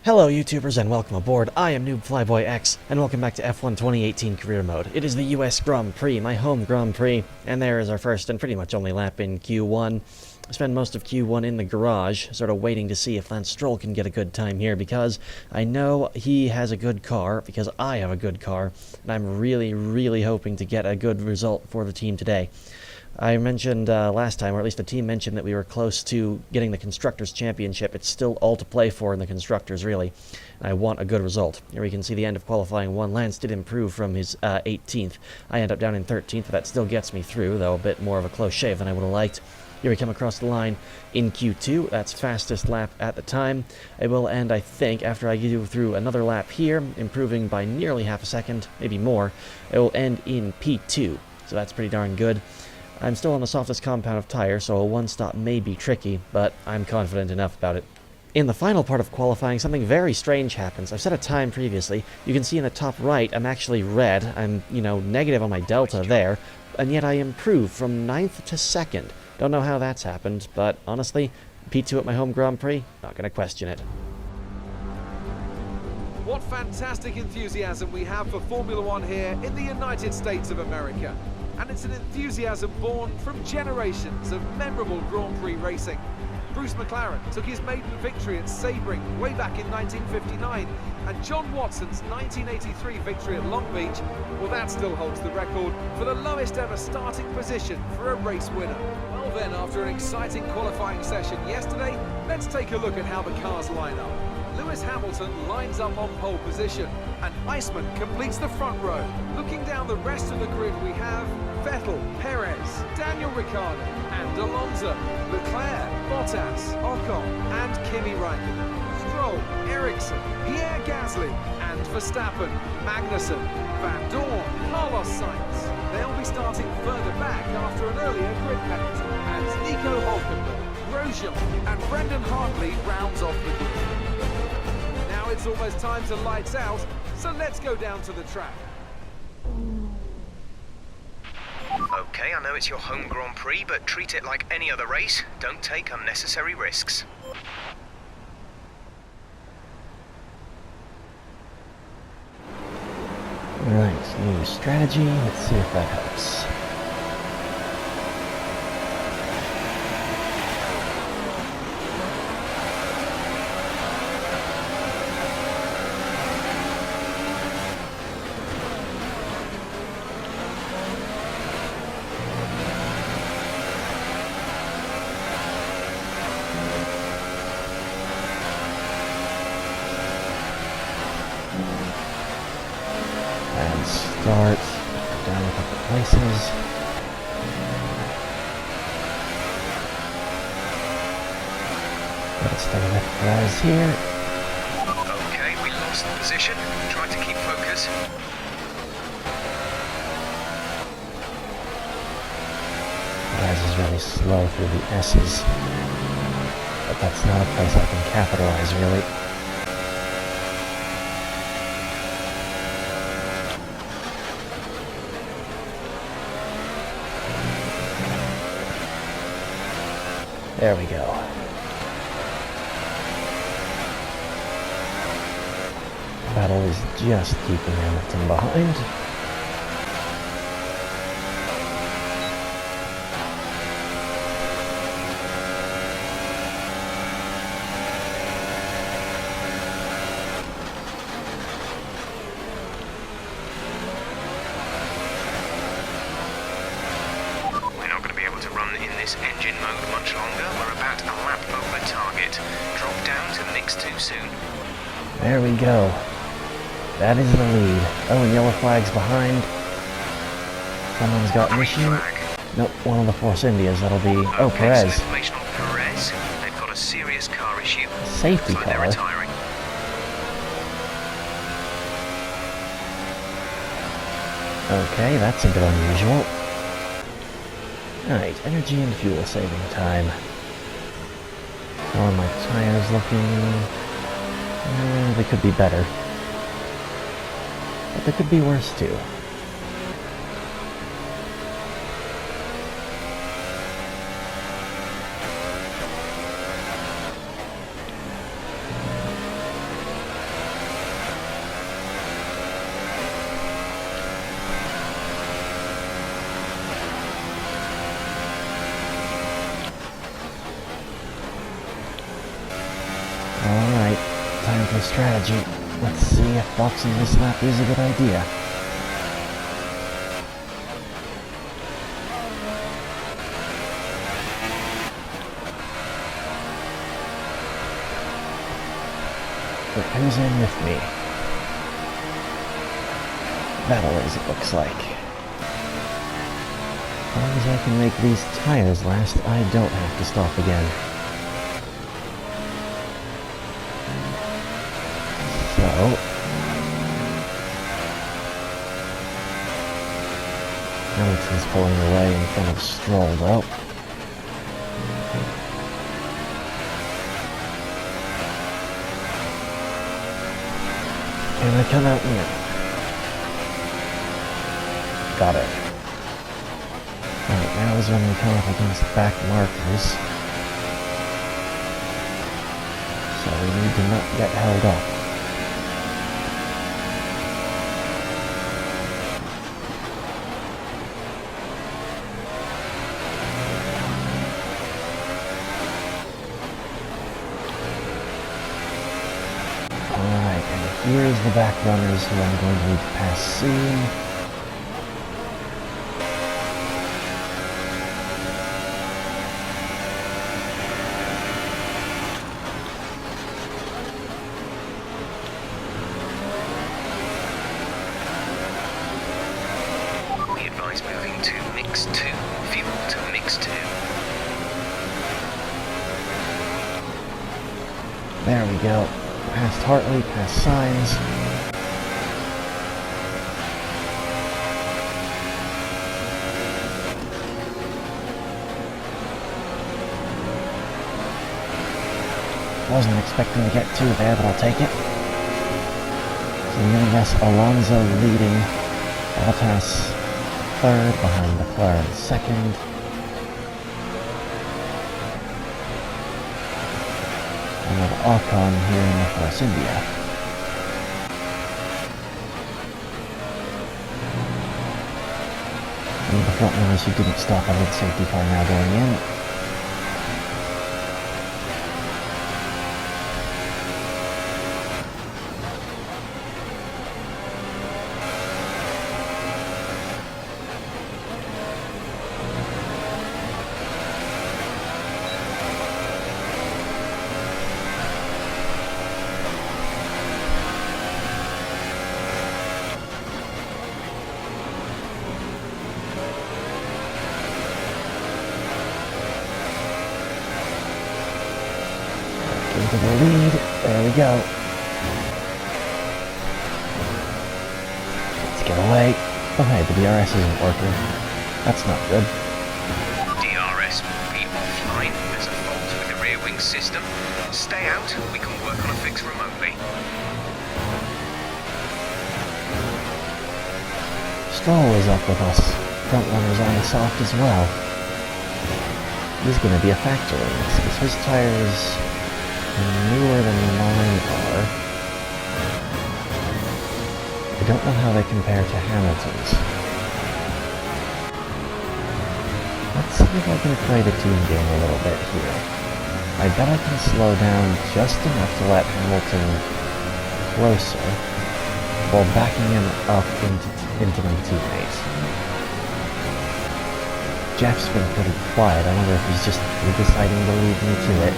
Hello YouTubers and welcome aboard. I am Noob Flyboy X and welcome back to F1 2018 Career Mode. It is the US Grand Prix, my home Grand Prix, and there is our first and pretty much only lap in Q1. I spend most of Q1 in the garage, sort of waiting to see if Lance Stroll can get a good time here because I know he has a good car, because I have a good car, and I'm really hoping to get a good result for the team today. I mentioned last time, or at least the team mentioned, that we were close to getting the Constructors' Championship. It's still all to play for in the Constructors, really. And I want a good result. Here we can see the end of qualifying 1. Lance did improve from his 18th. I end up down in 13th, but that still gets me through, though a bit more of a close shave than I would have liked. Here we come across the line in Q2. That's fastest lap at the time. It will end, I think, after I go through another lap here, improving by nearly half a second, maybe more. It will end in P2, so that's pretty darn good. I'm still on the softest compound of tire, so a one-stop may be tricky, but I'm confident enough about it. In the final part of qualifying, something very strange happens. I've set a time previously. You can see in the top right, I'm actually red. I'm, negative on my delta there, and yet I improve from 9th to 2nd. Don't know how that's happened, but honestly, P2 at my home Grand Prix, not going to question it. What fantastic enthusiasm we have for Formula One here in the United States of America. And it's an enthusiasm born from generations of memorable Grand Prix racing. Bruce McLaren took his maiden victory at Sebring way back in 1959, and John Watson's 1983 victory at Long Beach, well, that still holds the record for the lowest ever starting position for a race winner. Well then, after an exciting qualifying session yesterday, let's take a look at how the cars line up. Lewis Hamilton lines up on pole position, and Iceman completes the front row. Looking down the rest of the grid, we have Vettel, Perez, Daniel Ricciardo, and Alonso, Leclerc, Bottas, Ocon, and Kimi Raikkonen, Stroll, Ericsson, Pierre Gasly, and Verstappen, Magnussen, Van Dorn, Carlos Sainz. They'll be starting further back after an earlier grid penalty, as Nico Hulkenberg, Grosjean, and Brendan Hartley rounds off the grid. Now it's almost time to lights out, so let's go down to the track. Okay, I know it's your home Grand Prix, but treat it like any other race. Don't take unnecessary risks. Alright, new strategy. Let's see if that helps. And start down a couple places. Let's stay with Perez here. Okay, we lost the position. Try to keep focus. Perez is really slow through the S's. But that's not a place I can capitalize, really. There we go. Battle is just keeping Hamilton behind. Engine mode much longer. We're about a lap over target. Drop down to mix too soon. There we go. That is the lead. Oh, and yellow flag's behind. Someone's got an issue. Nope, one of the Force Indias. That'll be... Oh, okay, Perez. So information on Perez. They've got a serious car issue. Safety car. They're retiring. Okay, that's a bit unusual. Alright, energy and fuel saving time. How are my tires looking? They could be better. But they could be worse too. time for strategy. Let's see if boxing this lap is a good idea. But who's in with me? Battle is, it looks like. As long as I can make these tires last, I don't have to stop again. So... Hamilton's pulling away in front of Stroll, though. Can I come out near? Got it. Alright, now is when we come up against back markers. So we need to not get held up. Alright, and here's the back runners who I'm going to need to pass soon. Moving to mix 2, fuel to mix 2. There we go. Past Hartley, past Signs. Wasn't expecting to get 2 there, but I'll take it. So I'm gonna guess Alonso leading. Bottas third, behind McLaren second. And then Ocon here in the Force India. And the front runners who didn't stop on the safety car now going in. Into the lead. There we go. Let's get away. Oh hey, the DRS isn't working. That's not good. DRS will be offline. There's a fault with the rear wing system. Stay out. We can work on a fix remotely. Stroll is up with us. Front runner's on the soft as well. He's going to be a factor in this because his tires newer than mine are. I don't know how they compare to Hamilton's. Let's see if I can play the team game a little bit here. I bet I can slow down just enough to let Hamilton closer while backing him up into my teammates. Jeff's been pretty quiet. I wonder if he's just deciding to lead me to it.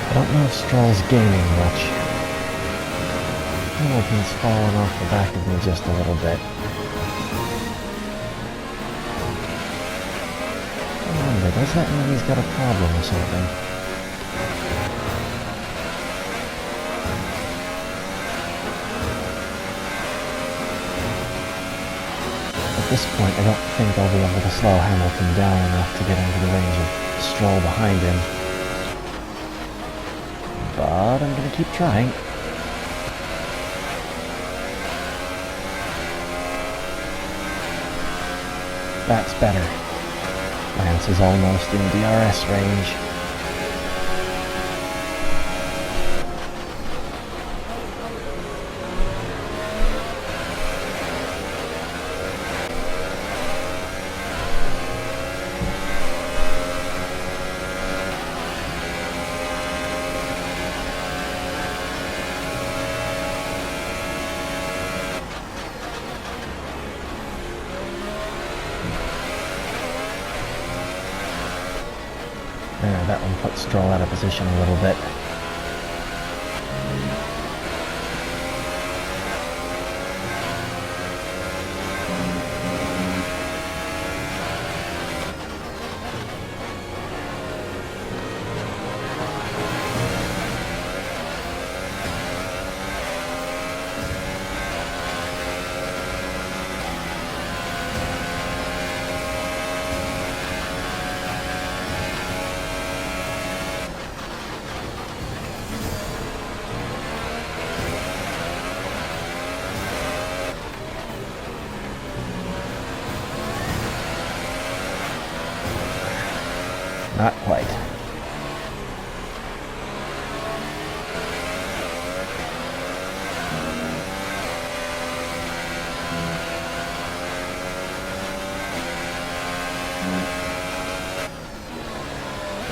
I don't know if Stroll's gaining much. Hamilton's fallen off the back of me just a little bit. I wonder, does that mean he's got a problem or something? At this point, I don't think I'll be able to slow Hamilton down enough to get into the range of Stroll behind him. but I'm gonna keep trying. That's better. Lance is almost in DRS range. There, that one put Stroll out of position a little bit. Not quite.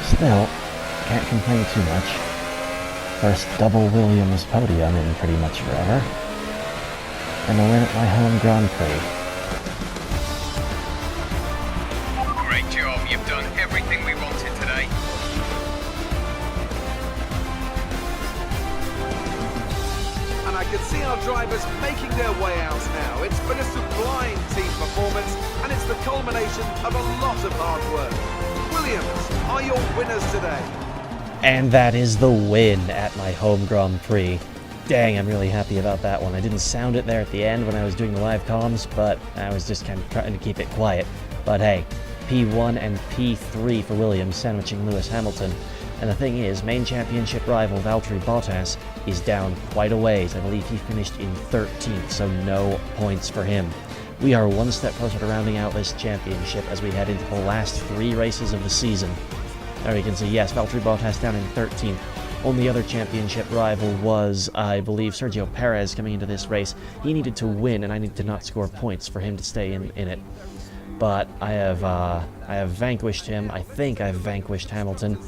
Still, can't complain too much. First double Williams podium in pretty much forever. And a win at my home Grand Prix. Great job. You've done everything we wanted today. And I can see our drivers making their way out now. It's been a sublime team performance, and it's the culmination of a lot of hard work. Williams are your winners today. And that is the win at my home Grand Prix. Dang, I'm really happy about that one. I didn't sound it there at the end when I was doing the live comms, but I was just kind of trying to keep it quiet. But hey, P1 and P3 for Williams, sandwiching Lewis Hamilton. And the thing is, main championship rival Valtteri Bottas is down quite a ways. I believe he finished in 13th, so no points for him. We are one step closer to rounding out this championship as we head into the last 3 races of the season. There you can see, yes, Valtteri Bottas down in 13th. Only other championship rival was, I believe, Sergio Perez coming into this race. He needed to win, and I needed to not score points for him to stay in it. But I have vanquished him. I think I've vanquished Hamilton.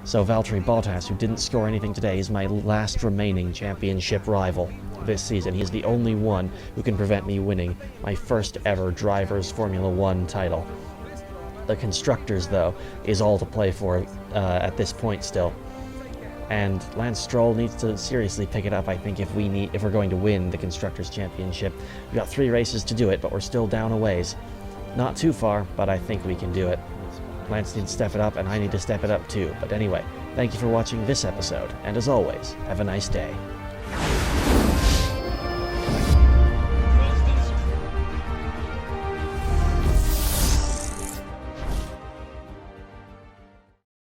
So Valtteri Bottas, who didn't score anything today, is my last remaining championship rival this season. He is the only one who can prevent me winning my first ever Drivers' Formula 1 title. The Constructors, though, is all to play for at this point still. And Lance Stroll needs to seriously pick it up, I think, if we're going to win the Constructors' Championship. We've got 3 races to do it, but we're still down a ways. Not too far, but I think we can do it. Lance needs to step it up, and I need to step it up too. But anyway, thank you for watching this episode, and as always, have a nice day.